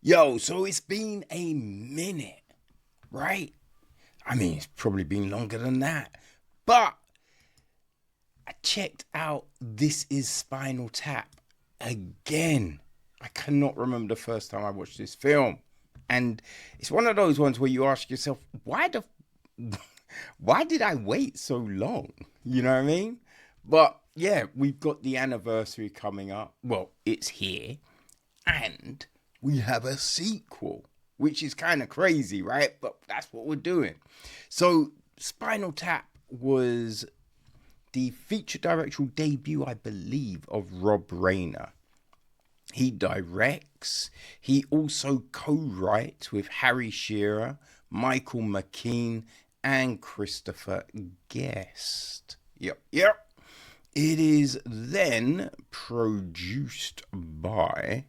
Yo, so it's been a minute, right? I mean, it's probably been longer than that. But I checked out This Is Spinal Tap again. I cannot remember the first time I watched this film. And it's one of those ones where you ask yourself, why did I wait so long? You know what I mean? But yeah, we've got the anniversary coming up. Well, it's here. And we have a sequel, which is kind of crazy, right? But that's what we're doing. So, Spinal Tap was the feature directorial debut, I believe, of Rob Reiner. He directs. He also co-writes with Harry Shearer, Michael McKean, and Christopher Guest. Yep. It is then produced by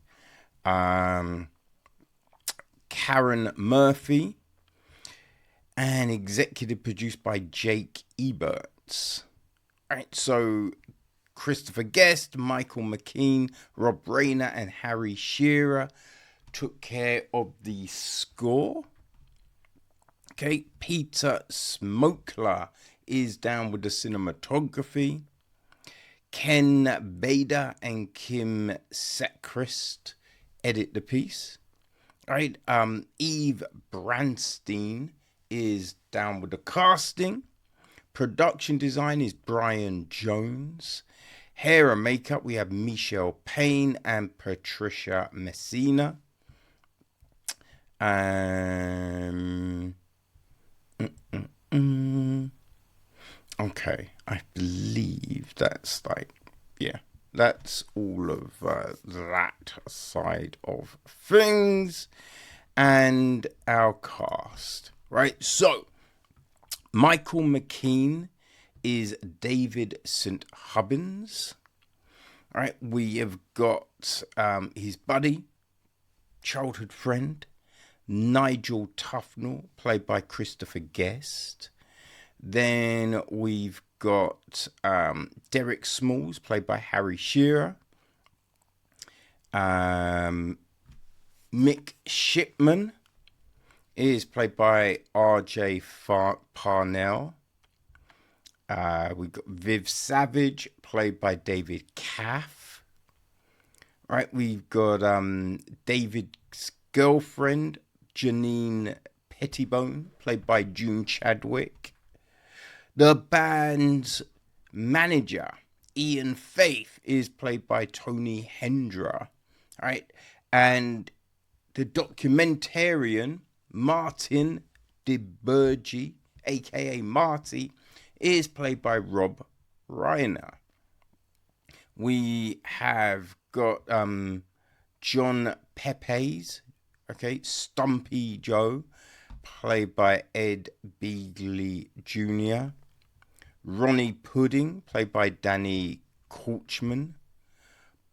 Karen Murphy and executive produced by Jake Eberts. All right, so Christopher Guest, Michael McKean, Rob Reiner, and Harry Shearer took care of the score. Okay, Peter Smokler is down with the cinematography. Ken Bader and Kim Secrist edit the piece. All right, Eve Branstein is down with the casting. Production design is Brian Jones. Hair and makeup, we have Michelle Payne and Patricia Messina. Okay, I believe that's that's all of that side of things and our cast, right? So, Michael McKean is David St. Hubbins. All right, we have got his buddy, childhood friend, Nigel Tufnell, played by Christopher Guest. Then we've got Derek Smalls, played by Harry Shearer. Mick Shipman is played by R.J. Parnell. We've got Viv Savage, played by David Caff. Right, we've got David's girlfriend, Janine Pettibone, played by June Chadwick. The band's manager, Ian Faith, is played by Tony Hendra. Right, and the documentarian, Martin Di Bergi, aka Marty, is played by Rob Reiner. We have got John Pepys, okay, Stumpy Joe, played by Ed Beagley Jr. Ronnie Pudding, played by Danny Korchman.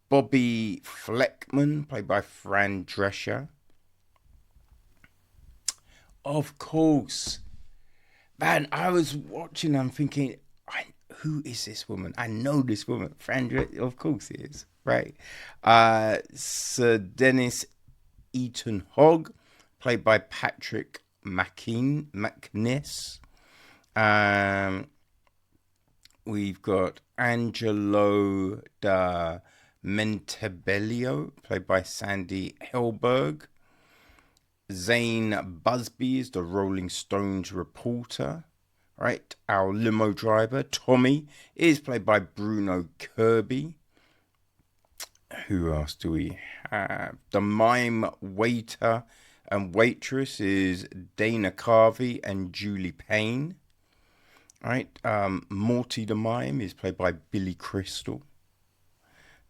Bobby Fleckman, played by Fran Drescher. Of course. Man, I was watching, I'm thinking, who is this woman? I know this woman. Fran Drescher, of course it is, right? Sir Dennis Eaton Hogg, played by Patrick McNiss. We've got Angelo da Mentabellio, played by Sandy Helberg. Zane Busby is the Rolling Stones reporter. Right, our limo driver, Tommy, is played by Bruno Kirby. Who else do we have? The mime waiter and waitress is Dana Carvey and Julie Payne. Right, Morty the mime is played by Billy Crystal.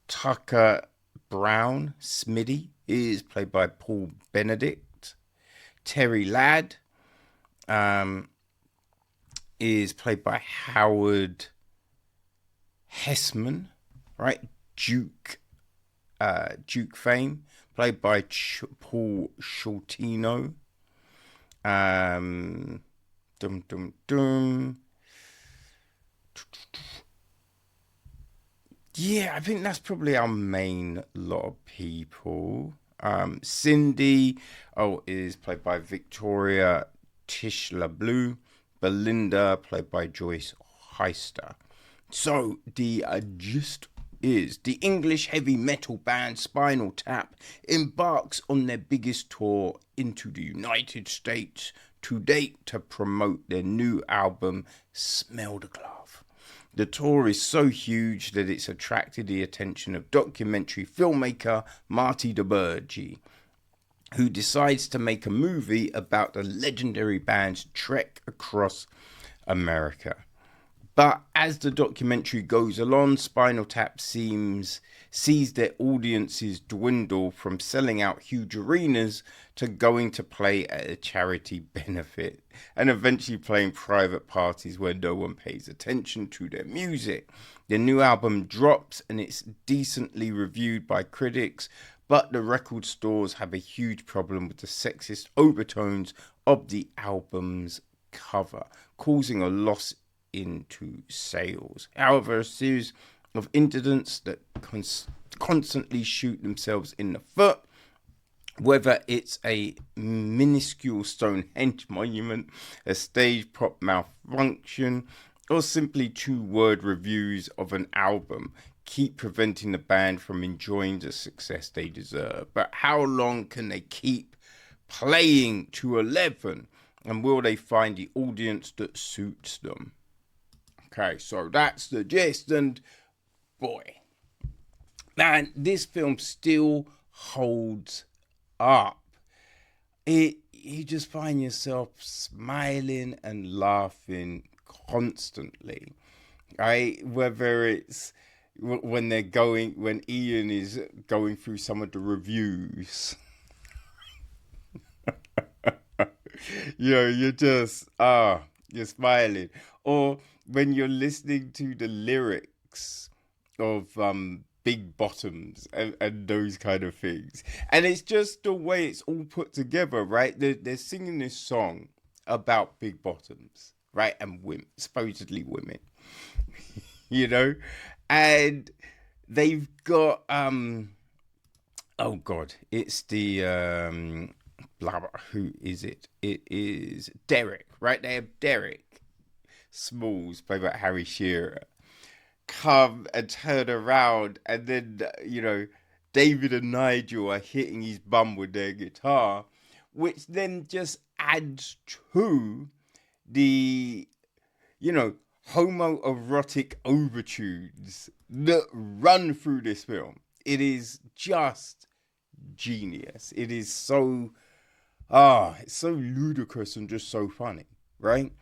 Tucker Brown, Smitty, is played by Paul Benedict. Terry Ladd is played by Howard Hessman. Right, Duke fame, played by Paul Shortino. Yeah, I think that's probably our main lot of people. Cindy, is played by Victoria Tischler Blue. Belinda, played by Joyce Heister. So the gist is the English heavy metal band Spinal Tap embarks on their biggest tour into the United States to date to promote their new album Smell the Glove. The tour is so huge that it's attracted the attention of documentary filmmaker Martin Di Bergi, who decides to make a movie about the legendary band's trek across America. But as the documentary goes along, Spinal Tap sees their audiences dwindle from selling out huge arenas to going to play at a charity benefit and eventually playing private parties where no one pays attention to their music. The new album drops and it's decently reviewed by critics, but the record stores have a huge problem with the sexist overtones of the album's cover, causing a loss into sales. However, a series of incidents that constantly shoot themselves in the foot, whether it's a minuscule Stonehenge monument, a stage prop malfunction, or simply 2-word reviews of an album, keep preventing the band from enjoying the success they deserve. But how long can they keep playing to 11? And will they find the audience that suits them? Okay, so that's the gist, and boy, man, this film still holds up. You just find yourself smiling and laughing constantly, right? Whether it's when Ian is going through some of the reviews, you're just you're smiling, or when you're listening to the lyrics of Big Bottoms and those kind of things. And it's just the way it's all put together, right? They're singing this song about big bottoms, right? And women, supposedly women, you know? And they've got, oh God, it's the, blah, blah, who is it? It is Derek, right? They have Derek Smalls, played by Harry Shearer, come and turn around, and then, David and Nigel are hitting his bum with their guitar, which then just adds to the, homoerotic overtones that run through this film. It is just genius. It is so, it's so ludicrous and just so funny, right?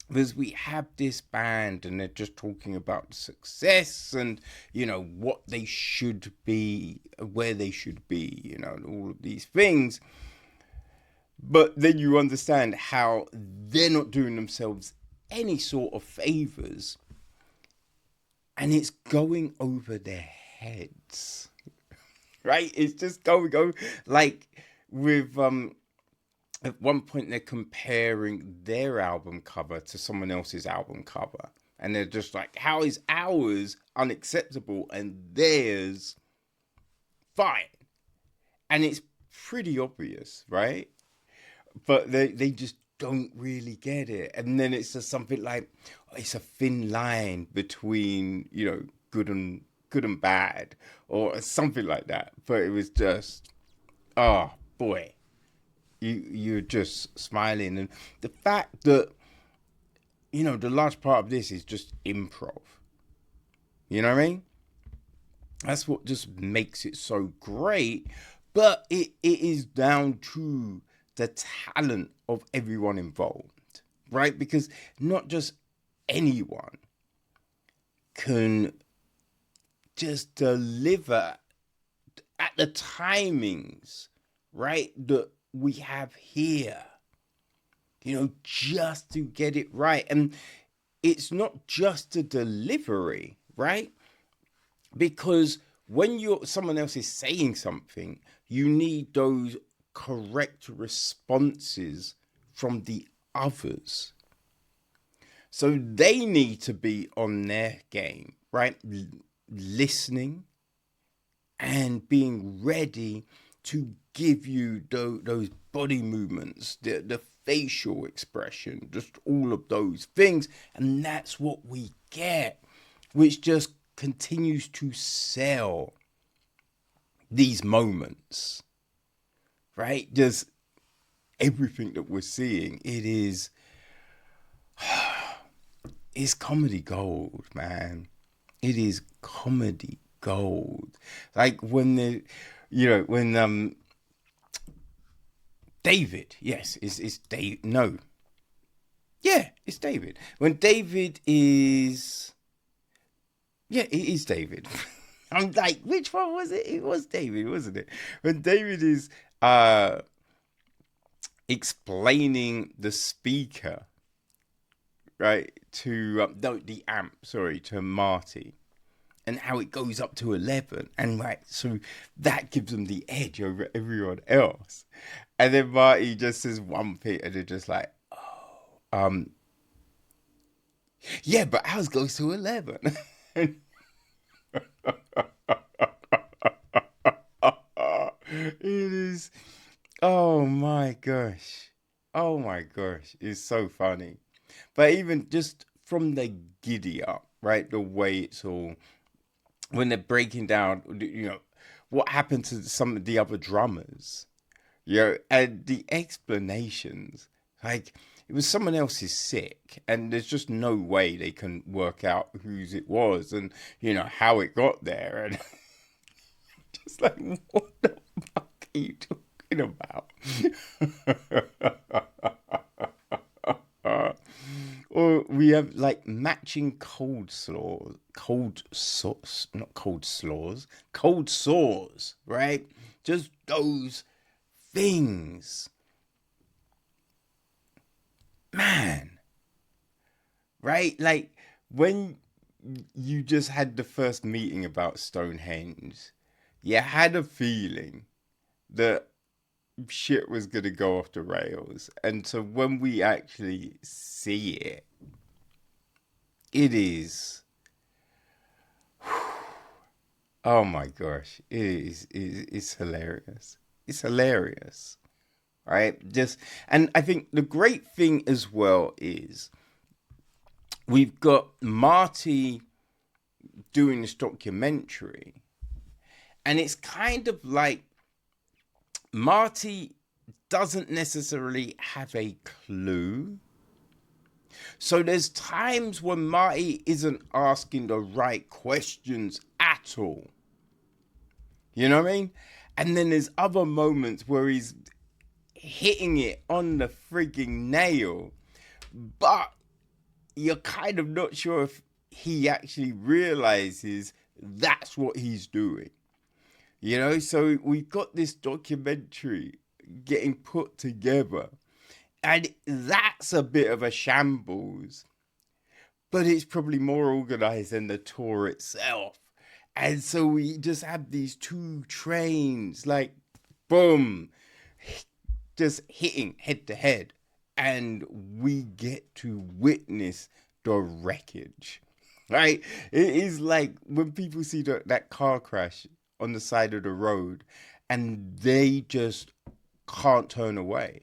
Because we have this band and they're just talking about success and, what they should be, where they should be, and all of these things. But then you understand how they're not doing themselves any sort of favors. And it's going over their heads, right? It's just going over, like with, at one point, they're comparing their album cover to someone else's album cover. And they're just like, how is ours unacceptable and theirs fine? And it's pretty obvious, right? But they just don't really get it. And then it's just something like, it's a thin line between, good and bad, or something like that. But it was just, oh, boy. You're just smiling. And the fact that, the large part of this is just improv. You know what I mean? That's what just makes it so great. But it is down to the talent of everyone involved, right? Because not just anyone can just deliver at the timings, right, that we have here, just to get it right. And it's not just the delivery, right? Because when someone else is saying something, you need those correct responses from the others. So they need to be on their game, right? Listening and being ready to give you those body movements, the facial expression, just all of those things. And that's what we get, which just continues to sell these moments, right? Just everything that we're seeing, it's comedy gold, man. It is comedy gold. Like when David, yes, it's Dave. No, yeah, it's David. When David is, yeah, it is David. I'm like, which one was it? It was David, wasn't it? When David is explaining the speaker, right, to the amp, sorry, to Marty, and how it goes up to 11, and right, so that gives them the edge over everyone else. And then Marty just says one thing, and they're just like, yeah, but ours goes to 11. It is, oh my gosh, it's so funny. But even just from the giddy up, right, the way it's all, when they're breaking down, what happened to some of the other drummers, and the explanations, like, it was someone else's sick, and there's just no way they can work out whose it was, and how it got there, and just like, what the fuck are you talking about? Or we have like matching cold sores, right? Just those things, man, right? Like when you just had the first meeting about Stonehenge, you had a feeling that shit was gonna go off the rails, and so when we actually see it, it is, oh my gosh, it's hilarious. It's hilarious, right? And I think the great thing as well is we've got Marty doing this documentary, and it's kind of like Marty doesn't necessarily have a clue. So there's times when Marty isn't asking the right questions at all. You know what I mean? And then there's other moments where he's hitting it on the frigging nail, but you're kind of not sure if he actually realizes that's what he's doing. So we've got this documentary getting put together, and that's a bit of a shambles, but it's probably more organized than the tour itself. And so we just have these two trains, like, boom, just hitting head to head, and we get to witness the wreckage, right? It is like when people see that car crash on the side of the road and they just can't turn away,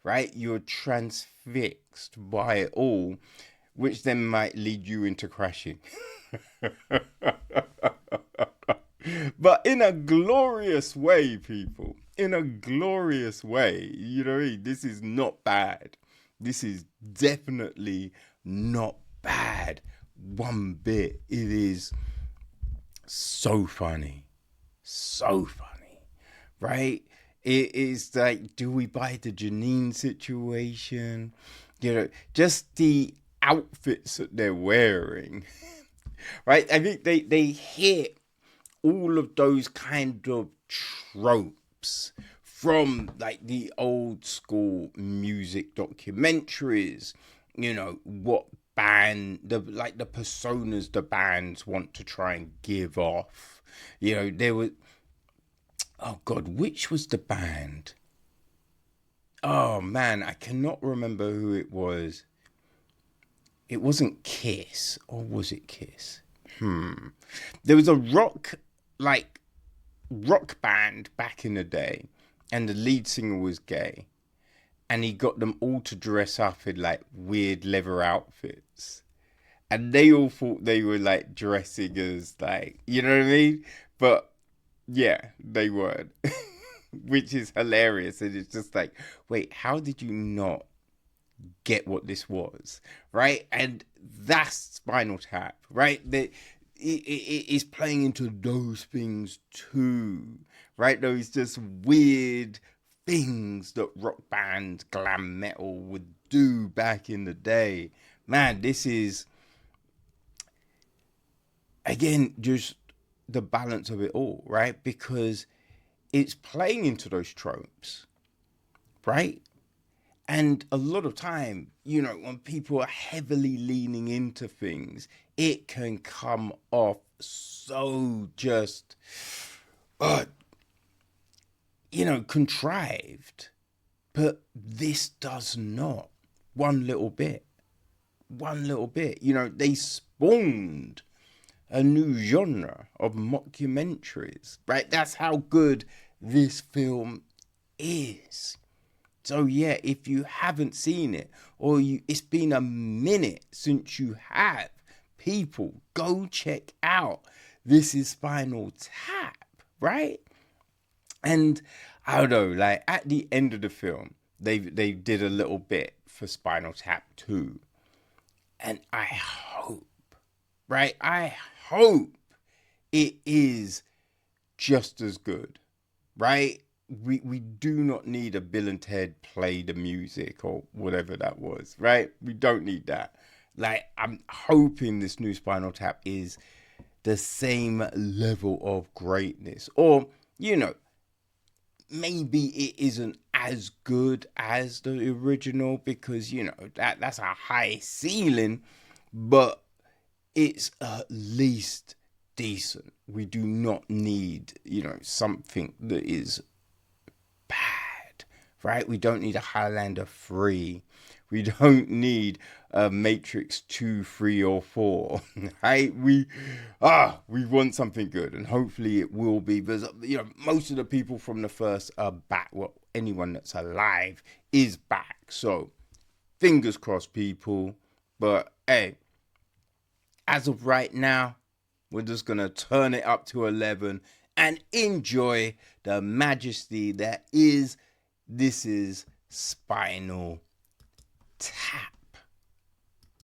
right? You're transfixed by it all, which then might lead you into crashing. But in a glorious way, people. In a glorious way. You know what I mean? This is not bad. This is definitely not bad one bit. It is so funny. So funny. Right? It is like, do we buy the Janine situation? Just the outfits that they're wearing. Right? I think they hit all of those kind of tropes from like the old school music documentaries, what band, the personas the bands want to try and give off. There was, oh God, which was the band? Oh man, I cannot remember who it was. It wasn't Kiss, or was it Kiss? There was a rock, like, rock band back in the day, and the lead singer was gay, and he got them all to dress up in like weird leather outfits, and they all thought they were like dressing as like, you know what I mean? But yeah, they weren't, which is hilarious. And it's just like, wait, how did you not get what this was, right? And that's Spinal Tap, right? That it is playing into those things too, right? Those just weird things that rock band glam metal would do back in the day. Man, this is, again, just the balance of it all, right? Because it's playing into those tropes, right? And a lot of time, you know, when people are heavily leaning into things, it can come off so just, you know, contrived. But this does not. One little bit. One little bit. You know, they spawned a new genre of mockumentaries, right? That's how good this film is. So yeah, if you haven't seen it, or it's been a minute since you have, people, go check out This Is Spinal Tap, right? And I don't know, like at the end of the film, they did a little bit for Spinal Tap 2. And I hope, right? I hope it is just as good, right? We do not need a Bill and Ted play the music or whatever that was, right? We don't need that. Like, I'm hoping this new Spinal Tap is the same level of greatness. Or, you know, maybe it isn't as good as the original because, you know, that's a high ceiling, but it's at least decent. We do not need, you know, something that is bad, right? We don't need a Highlander 3. We don't need a Matrix 2, 3, or 4, right? We want something good, and hopefully it will be, because, you know, most of the people from the first are back. Well, anyone that's alive is back. So, fingers crossed, people. But, hey, as of right now, we're just going to turn it up to 11 and enjoy the majesty that is This Is Spinal Tap.